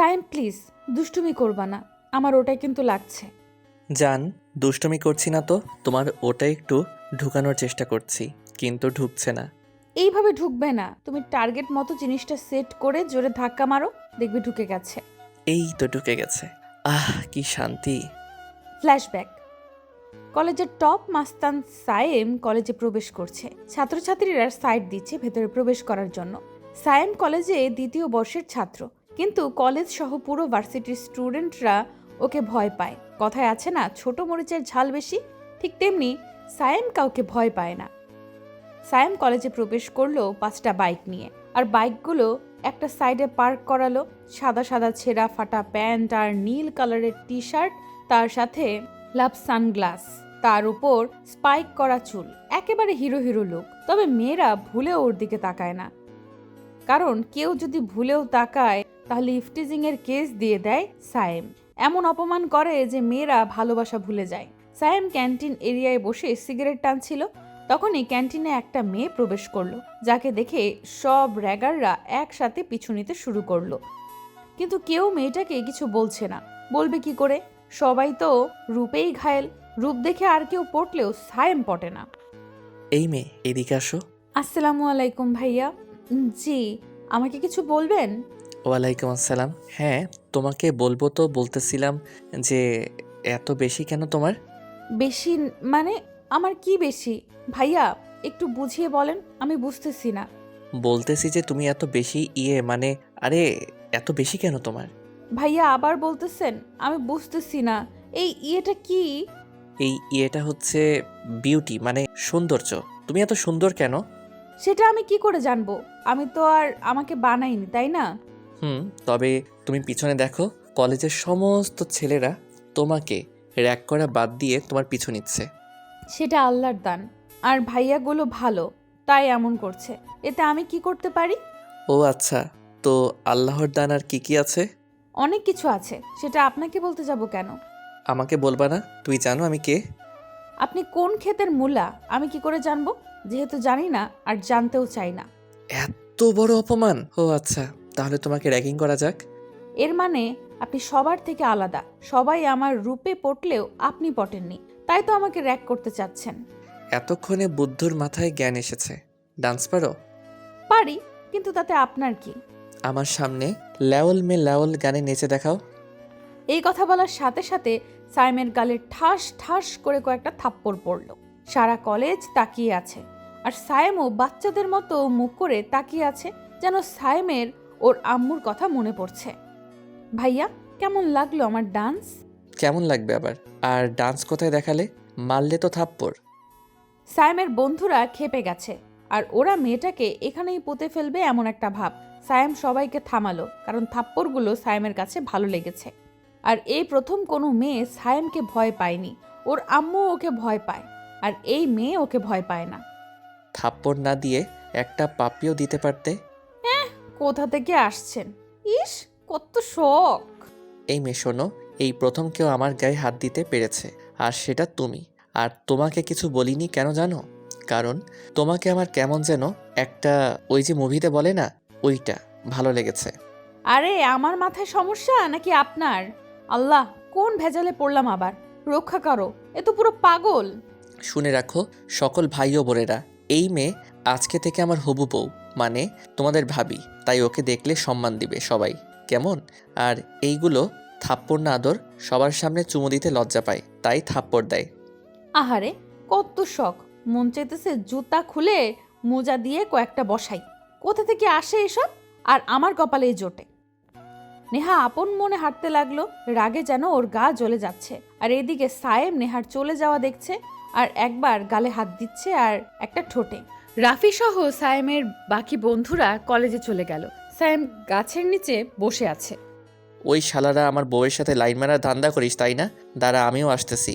Saim please দুষ্টুমি করবা না, আমার ওটাই কিন্তু লাগছে। জান, দুষ্টুমি করছি না তো, তোমার ওটা একটু ঢুকানোর চেষ্টা করছি, কিন্তু ঢুকছে না। এইভাবে ঢুকবে না, তুমি টার্গেট মতো জিনিসটা সেট করে জোরে ধাক্কা মারো, দেখবে ঢুকে গেছে। এই তো ঢুকে গেছে। কি শান্তি। ফ্ল্যাশব্যাক। কলেজের টপ মাস্তান সায়েম কলেজে প্রবেশ করছে। ছাত্রছাত্রীরা সাইড দিচ্ছে ভেতরে প্রবেশ করার জন্য। সায়েম কলেজে দ্বিতীয় বর্ষের ছাত্র, কিন্তু কলেজ সহ পুরো ভার্সিটির স্টুডেন্টরা ওকে ভয় পায়। কথায় আছে না, ছোট মরিচের ঝাল বেশি, ঠিক তেমনি সায়েম কাউকে ভয় পায় না। সায়েম কলেজে প্রবেশ করলো 5টা বাইক নিয়ে, আর বাইকগুলো একটা সাইডে পার্ক করালো। সাদা সাদা ছেঁড়া ফাটা প্যান্ট আর নীল কালারের টি শার্ট, তার সাথে লাভ সানগ্লাস, তার উপর স্পাইক করা চুল, একেবারে হিরো হিরো লুক। তবে মেয়েরা ভুলেও ওর দিকে তাকায় না, কারণ কেউ যদি ভুলেও তাকায় তাহলে ইফটিজিং এর কেস দিয়ে দেয় সায়েম। এমন অপমান করে যে মেয়েরা ভালোবাসা ভুলে যায়। সায়েম ক্যান্টিন এরিয়ায় বসে সিগারেট টানছিল, তখনই ক্যান্টিনে একটা মেয়ে প্রবেশ করলো, যাকে দেখে সব র্যাগাররা একসাথে পিছু নিতে শুরু করলো। কিন্তু কেউ মেয়েটাকে কিছু বলছে না, বলবে কি করে? সবাই তো রূপেই ঘায়েল। রূপ দেখে আর কেউ পটলেও সায়েম পটে না। এই মেয়ে, এদিকে আসো। আসসালামু আলাইকুম ভাইয়া। জি, আমাকে কিছু বলবেন? ওয়ালাইকুম আসসালাম। হ্যাঁ, তোমাকে বলবো তো বলতেছিলাম যে এত বেশি কেন তোমার? বেশি মানে আমার কি বেশি ভাইয়া? একটু বুঝিয়ে বলেন, আমি বুঝতেছি না। বলতেছি যে তুমি এত বেশি মানে, আরে এত বেশি কেন তোমার? ভাইয়া আবার বলতেছেন, আমি বুঝতেছি না। এই ইয়েটা কি? এই ইয়েটা হচ্ছে বিউটি, মানে সৌন্দর্য। তুমি এত সুন্দর কেন? সেটা আমি কি করে জানবো? আমি তো আর আমাকে বানাইনি, তাই না? তবে তুমি পিছনে দেখো, কলেজের সমস্ত ছেলেরা তোমাকে র‍্যাক করা বাদ দিয়ে তোমার পিছু নিচ্ছে। সেটা আল্লাহর দান। আর ভাইয়াগুলো ভালো, তাই এমন করছে। এতে আমি কি করতে পারি? ও আচ্ছা, তো আল্লাহর দান আর কি কি আছে? অনেক কিছু আছে, সেটা আপনাকে বলতে যাব কেন? আমাকে বলবা না? তুই জানো আমি কে? আপনি কোন ক্ষেতের মূলা আমি কি করে জানবো? যেহেতু জানি না আর জানতেও চাই না। এত বড় অপমান! ও আচ্ছা, তাহলে তোমাকে র্যাগিং করা যাক। এর মানে আপনি সবার থেকে আলাদা। সবাই আমার রূপে পটলেও আপনি পটেননি, তাই তো আমাকে র‍্যাক করতে চাচ্ছেন। এতক্ষণে বুদ্ধুর মাথায় জ্ঞান এসেছে। ডান্স পারো? পারি, কিন্তু তাতে আপনার কি? আমার সামনে ল্যাওল মে ল্যাওল গানে নেচে দেখাও। এই কথা বলার সাথে সাথে সাইমের গালে ঠাস ঠাস করে কয়েকটা থাপ্পড় পড়ল। সারা কলেজ তাকিয়ে আছে, আর সাইমও বাচ্চাদের মতো মুখ করে তাকিয়ে আছে, যেন সাইমের ওর আম্মুর কথা মনে পড়ছে। ভাইয়া, কেমন লাগলো আমার ডান্স? কেমন লাগবে আবার? আর ডান্স কোথায় দেখালে? মারলে তো থাপ্পড়। সাইমের বন্ধুরা খেপে গেছে, আর ওরা মেয়েটাকে এখানেই পুঁতে ফেলবে এমন একটা ভাব। সাইম সবাইকে থামালো, কারণ থাপ্পড়গুলো সাইমের কাছে ভালো লেগেছে। আর এই প্রথম কোনো মেয়ে সাইমকে ভয় পায়নি। ওর আম্মু ওকে ভয় পায়, আর এই মেয়ে ওকে ভয় পায় না। থাপ্পড় না দিয়ে একটা পাপ্পিও দিতে পারতে। কোথা থেকে আসছেন? ইস, কত শখ! এই মেয়ে শোনো, এই প্রথম কেউ আমার গায়ে হাত দিতে পেরেছে, আর সেটা তুমি। আর তোমাকে কিছু বলিনি কেন জানো? কারণ তোমাকে আমার কেমন যেন একটা, ওই যে মুভিতে বলে না, ওইটা ভালো লেগেছে। আরে আমার মাথায় সমস্যা নাকি আপনার? আল্লাহ, কোন ভেজালে পড়লাম আবার! রক্ষা করো, এ তো পুরো পাগল। শুনে রাখো সকল ভাই ও বোনেরা, এই মেয়ে আজকে থেকে আমার হবু বউ, মানে তোমাদের ভাবি। তাই ওকে দেখলে সম্মান দিবে সবাই, কেমন? আর এইগুলো থাপ্পড় না আদর, সবার সামনে চুমু দিতে লজ্জা পায়, তাই থাপ্পড় দেয়। আহারে, কত শখ! মন চাইতেছে জুতা খুলে মোজা দিয়ে কয়েকটা বসাই। কোথা থেকে আসে এসব? আর আমার কপালেই জোটে। নেহা আপন মনে হাঁটতে লাগলো, রাগে যেন ওর গা জ্বলে যাচ্ছে। আর এদিকে সায়েম নেহার চলে যাওয়া দেখছে, আর একবার গালে হাত দিচ্ছে আর একটা ঠোঁটে। রাফি সহ সায়েমের বাকি বন্ধুরা কলেজে চলে গেল। সায়েম গাছের নিচে বসে আছে। ওই শালারা আমার বউয়ের সাথে লাইন মারার ধান্দা করিস তাই না? দাঁড়া, আমিও আসতেছি।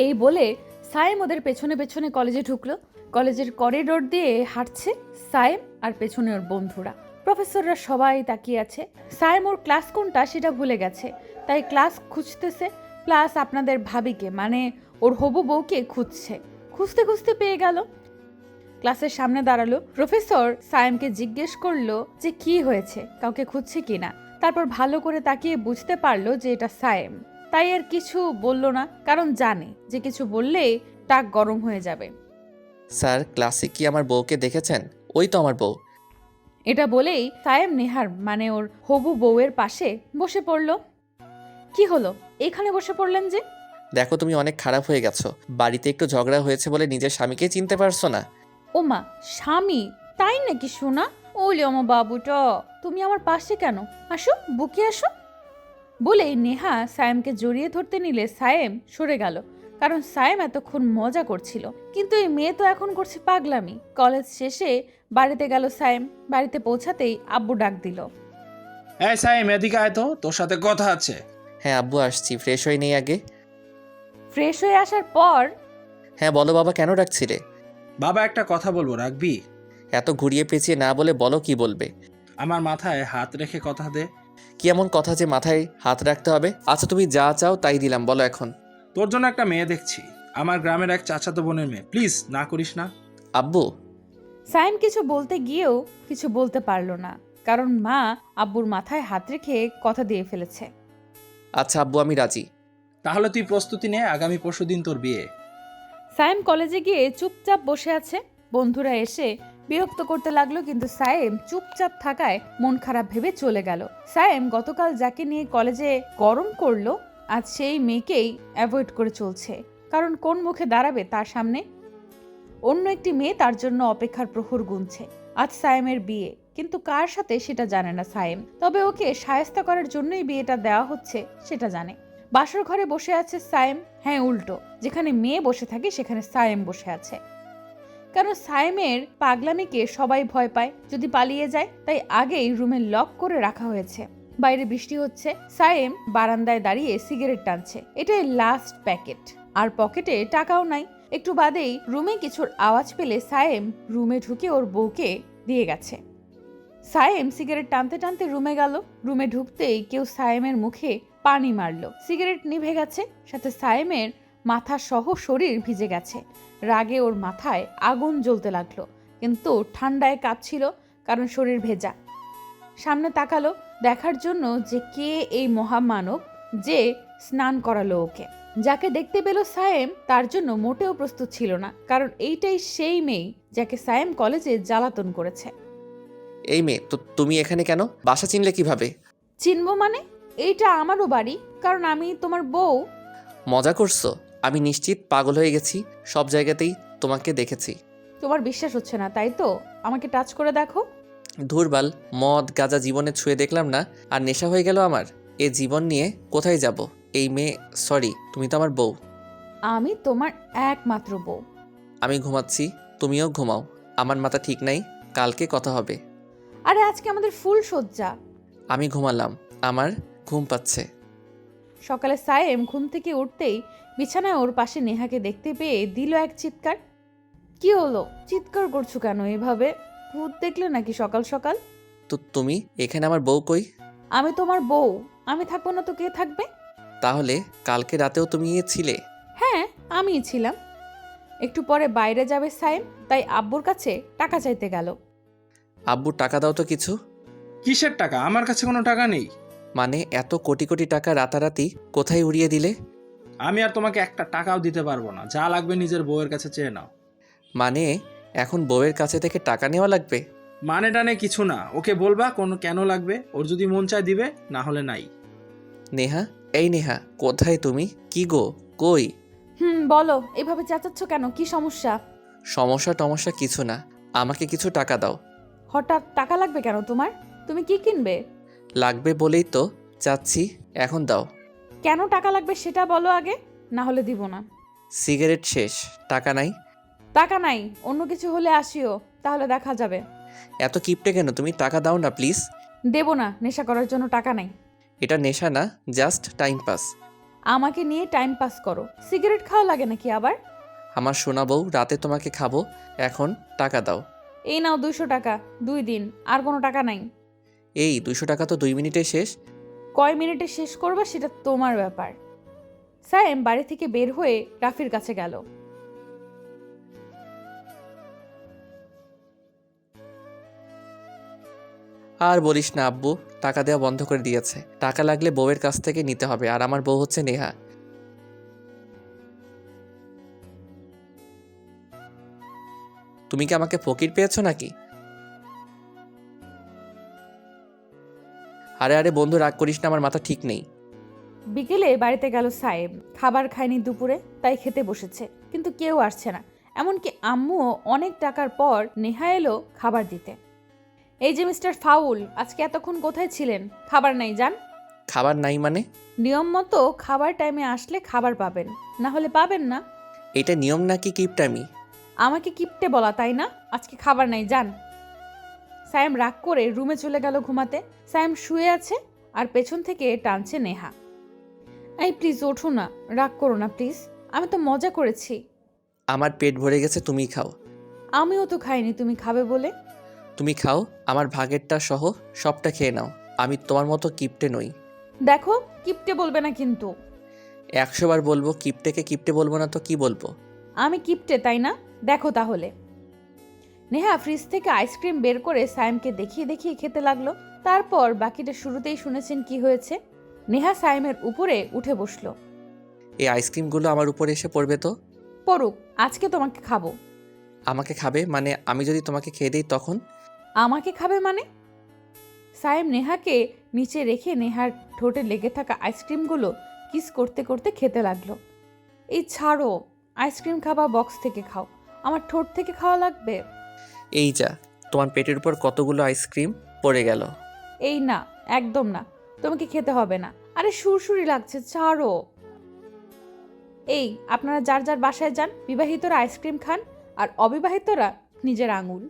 এই বলে সায়েম ওদের পেছনে পেছনে কলেজে ঢুকলো। কলেজের করিডোর দিয়ে হাঁটছে সায়েম, আর পেছনে ওর বন্ধুরা। প্রফেসররা সবাই তাকিয়ে আছে। সায়েম ওর ক্লাস কোনটা সেটা ভুলে গেছে, তাই ক্লাস খুঁজতেছে। প্লাস আপনাদের ভাবিকে, মানে ওর হবু বউকে খুঁজছে। খুঁজতে খুঁজতে পেয়ে গেল। ক্লাসের সামনে দাঁড়ালো। প্রফেসর সায়েমকে জিজ্ঞেস করলো যে কি হয়েছে, কাউকে খুঁজছে কিনা। তারপর ভালো করে তাকিয়ে বুঝতে পারলো যে এটা সায়েম। তাই আর কিছু বলল না, কারণ জানে যে কিছু বললেই টাক গরম হয়ে যাবে। স্যার, ক্লাসে কি আমার বউকে দেখেছেন? ওই তো আমার বউ। এটা বলেই সায়েম নেহার মানে ওর হবু বউয়ের পাশে বসে পড়ল। কি হলো, এখানে বসে পড়লেন যে? দেখো, তুমি অনেক খারাপ হয়ে গেছো। বাড়িতে একটু ঝগড়া হয়েছে বলে নিজের স্বামীকে চিনতে পারছো না। ওমা, স্বামী? তাই নাকি সোনা? ওলে আমার বাবুটা, তুমি আমার পাশে কেন? আসো, বুকে আসো। বলেই নেহা সায়েমকে জড়িয়ে ধরতে নিলে সায়েম সরে গেল, কারণ সায়েম এতক্ষণ মজা করছিল। কিন্তু এই মেয়ে তো এখন করছে পাগলামি। কলেজ শেষে বাড়িতে গেল সায়েম। বাড়িতে পৌঁছাতেই আব্বু ডাক দিল। এই সাইম, এদিকে আয় তো, তোর সাথে কথা আছে। হ্যাঁ আব্বু, আসছি। ফ্রেশ হয়ে নেই আগে। ফ্রেশ হয়ে আসার পর হ্যাঁ বলো বাবা, কেন ডাকছিলে? বাবা, একটা কথা বলবো, রাখবি? এত ঘুরিয়ে পেঁচিয়ে না বলে বলো, কি বলবে? আমার মাথায় হাত রেখে কথা দে। কি এমন কথা যে মাথায় হাত রাখতে হবে? আচ্ছা, তুমি যা চাও তাই দিলাম, বলো এখন। তোর জন্য একটা মেয়ে দেখছি, আমার গ্রামের এক চাচাতো বোনের মেয়ে। প্লিজ না করিস না। আব্বু। সায়েম কিছু বলতে গিয়েও কিছু বলতে পারল না, কারণ মা আব্বুর মাথায় হাত রেখে কথা দিয়ে ফেলেছে। আচ্ছা আব্বু, আমি রাজি। তাহলে তুই প্রস্তুতি নে, আগামী পরশুদিন তোর বিয়ে। সায়েম কলেজে গিয়ে চুপচাপ বসে আছে। বন্ধুরা এসে বিরক্ত করতে লাগলো, কিন্তু সায়েম চুপচাপ থাকায় মন খারাপ ভেবে চলে গেল। সায়েম গতকাল যাকে নিয়ে কলেজে গরম করলো, আজ সেই মেয়েকেই অ্যাভয়েড করে চলছে, কারণ কোন মুখে দাঁড়াবে তার সামনে। অন্য একটি মেয়ে তার জন্য অপেক্ষার প্রহর গুনছে। আজ সায়েমের বিয়ে, কিন্তু কার সাথে সেটা জানে না সায়েম। তবে ওকে শায়েস্তা করার জন্যই বিয়েটা দেওয়া হচ্ছে সেটা জানে। বাসর ঘরে বসে আছে সায়েম। হ্যাঁ, উল্টো, যেখানে মেয়ে বসে থাকে সেখানে সায়েম বসে আছে। কারণ সায়েমের পাগলামিকে সবাই ভয় পায় যদি পালিয়ে যায়, তাই আগেই রুমে লক করে রাখা হয়েছে। বাইরে বৃষ্টি হচ্ছে। সায়েম বারান্দায় দাঁড়িয়ে সিগারেট টানছে। এটাই লাস্ট প্যাকেট, আর পকেটে টাকাও নাই। একটু বাদেই রুমে কিছুর আওয়াজ পেলে সায়েম রুমে ঢুকে ওর বউকে দিয়ে গেছে। সায়েম সিগারেট টানতে টানতে রুমে গেল। রুমে ঢুকতেই কেউ সায়েমের মুখে পানি মারলো। সিগারেট নিভে গেছে, সাথে সায়েমের মাথা সহ শরীর ভিজে গেছে। রাগে ওর মাথায় আগুন জ্বলতে লাগলো, কিন্তু ঠান্ডায় কাঁপছিল, কারণ শরীর ভেজা। সামনে তাকালো দেখার জন্য যে কে এই মহামানব যে স্নান করালো ওকে। যাকে দেখতে পেল সায়েম, তার জন্য মোটেও প্রস্তুত ছিল না, কারণ এইটাই সেই মেয়ে যাকে সায়েম কলেজে জ্বালাতন করেছে। এই মেয়ে, তো তুমি এখানে কেন? বাসা চিনলে কিভাবে? চিনবো মানে? এইটা আমারও বাড়ি, কারণ আমি তোমার বউ। মজা করছো? আমি নিশ্চিত পাগল হয়ে গেছি। সব জায়গাতেই তোমাকে দেখেছি। তোমার বিশ্বাস হচ্ছে না তাই তো? আমাকে টাচ করে দেখো। ধুরবাল, মদ গাঁজা জীবনে ছুঁয়ে দেখলাম না, আর নেশা হয়ে গেল আমার। এ জীবন নিয়ে কোথায় যাব? এই মেয়ে, সরি, তুমি তো আমার বউ। আমি তোমার একমাত্র বউ। আমি ঘুমাচ্ছি, তুমিও ঘুমাও। আমার মাথা ঠিক নাই, কালকে কথা হবে। আরে আজকে আমাদের ফুল সজ্জা। আমি ঘুমালাম, আমার ঘুম পাচ্ছে। সকালে সায়েম ঘুম থেকে উঠতেই বিছানায় ওর পাশে নেহাকে দেখতে পেয়ে দিল এক চিৎকার। কি হলো, চিৎকার করছো কেন এভাবে? ভূত দেখলে নাকি সকাল সকাল? তো তুমি এখানে, আমার বউ কই? আমি তোমার বউ, আমি থাকবো না তো কে থাকবে? তাহলে কালকে রাতেও তুমি ছিলে? হ্যাঁ, আমিই ছিলাম। একটু পরে বাইরে যাবে সায়েম, তাই আব্বুর কাছে টাকা চাইতে গেল। আব্বু, টাকা দাও তো কিছু। কিসের টাকা? আমার কাছে কোনো টাকা নেই। মানে এত কোটি কোটি টাকা রাতারাতি কোথায় উড়িয়ে দিলে? আমি আর তোমাকে একটা টাকাও দিতে পারবো না। যা লাগবে নিজের বউয়ের কাছে চেয়ে নাও। মানে এখন বউয়ের কাছে থেকে টাকা নেওয়া লাগবে? মানে টানে কিছু না, ওকে বলবা কোনো কেন লাগবে, ওর যদি মন চায় দিবে, না হলে নাই। নেহা, এই নেহা, কোথায় তুমি? কি গো, কই? বলো, এভাবে চেঁচাচ্ছ কেন? কি সমস্যা? সমস্যা টমস্যা কিছু না, আমাকে কিছু টাকা দাও। হঠাৎ টাকা লাগবে কেন তোমার? তুমি কি কিনবে? লাগবে বলেই তো চাচ্ছি, এখন দাও। কেন টাকা লাগবে সেটা বলো আগে, না হলে দিব না। সিগারেট শেষ, টাকা নাই। টাকা নাই, অন্য কিছু হলে আসিও, তাহলে দেখা যাবে। এত কিপটে কেন তুমি? টাকা দাও না প্লিজ। দেব না, নেশা করার জন্য টাকা নাই। এটা নেশা না, জাস্ট টাইম পাস। আমাকে নিয়ে টাইম পাস করো? সিগারেট খাওয়া লাগে নাকি আবার? আমার সোনা বউ, রাতে তোমাকে খাবো, এখন টাকা দাও। এই নাও 200 টাকা, 2 দিন, আর কোনো টাকা নাই। এই 200 টাকা তো 2 মিনিটে শেষ। কয় মিনিটে শেষ করবে সেটা তোমার ব্যাপার। সায়েম বাড়ি থেকে বের হয়ে রাফির কাছে গেল। আর বলিস না আব্বু, টাকা দেওয়া বন্ধ করে দিয়েছে। টাকা লাগলে বউয়ের কাছ থেকে নিতে হবে, আর আমার বউ হচ্ছে নেহা। তুমি কি আমাকে ফকির পেয়েছো নাকি? আরে আরে বন্ধু, রাগ করিস না, আমার মাথা ঠিক নেই। বিকেলে বাড়িতে গেল সায়েম। খাবার খায়নি দুপুরে, তাই খেতে বসেছে, কিন্তু কেউ আসছে না। এমনকি আম্মুও অনেক টাকার পর নেহা এলো খাবার দিতে। এই যে মিস্টার ফাউল, আজকে এতক্ষণ কোথায় ছিলেন? খাবার নাই, যান। খাবার নাই মানে? নিয়ম মতো খাবার টাইমে আসলে খাবার পাবেন, না হলে পাবেন না। এটা নিয়ম নাকি কিপটামি? আমাকে কিপটে বলা, তাই না? আজকে খাবার নাই, যান। সায়েম রাগ করে রুমে চলে গেল ঘুমাতে। সায়েম শুয়ে আছে আর পেছন থেকে টানছে নেহা। এই প্লিজ ওঠো না, রাগ করো না প্লিজ, আমি তো মজা করেছি। আমার পেট ভরে গেছে, তুমিই খাও। আমিও তো খাইনি তুমি খাবে বলে। তুমি খাও, আমার ভাগেরটা সহ সবটা খেয়ে নাও। আমি তোমার মতো কিপটে নই। দেখো, কিপটে বলবে না কিন্তু। 100 বার বলবো, কিপটেকে কিপটে বলবো না তো কি বলবো? আমি কিপটে, তাই না? দেখো তাহলে। নেহা ফ্রিজ থেকে আইসক্রিম বের করে সায়েমকে দেখিয়ে দেখিয়ে খেতে লাগলো। তারপর বাকিটা শুরুতেই শুনেছেন কি হয়েছে। নেহা সায়েমের উপরে উঠে বসলো। এই আইসক্রিমগুলো আমার উপরে এসে পড়বে তো? পড়ুক, আজকে তোমাকে খাবো। আমাকে খাবে মানে? আমি যদি তোমাকে খেয়ে দিই তখন? আমাকে খাবে মানে? সায়েম নেহাকে নিচে রেখে নেহার ঠোঁটে লেগে থাকা আইসক্রিমগুলো কিস করতে করতে খেতে লাগলো। এই ছাড়ো, আইসক্রিম খাবা বক্স থেকে খাও, আমার ঠোঁট থেকে খাওয়া লাগবে? এই যা, তোমার পেটের উপর কতগুলো আইসক্রিম পড়ে গেল। এই না, একদম না, তোমাকে খেতে হবে না। আরে সুরসুরি লাগছে, ছাড়ো। এই, আপনারা যার যার বাসায় যান, বিবাহিতরা আইসক্রিম খান আর অবিবাহিতরা নিজের আঙুল।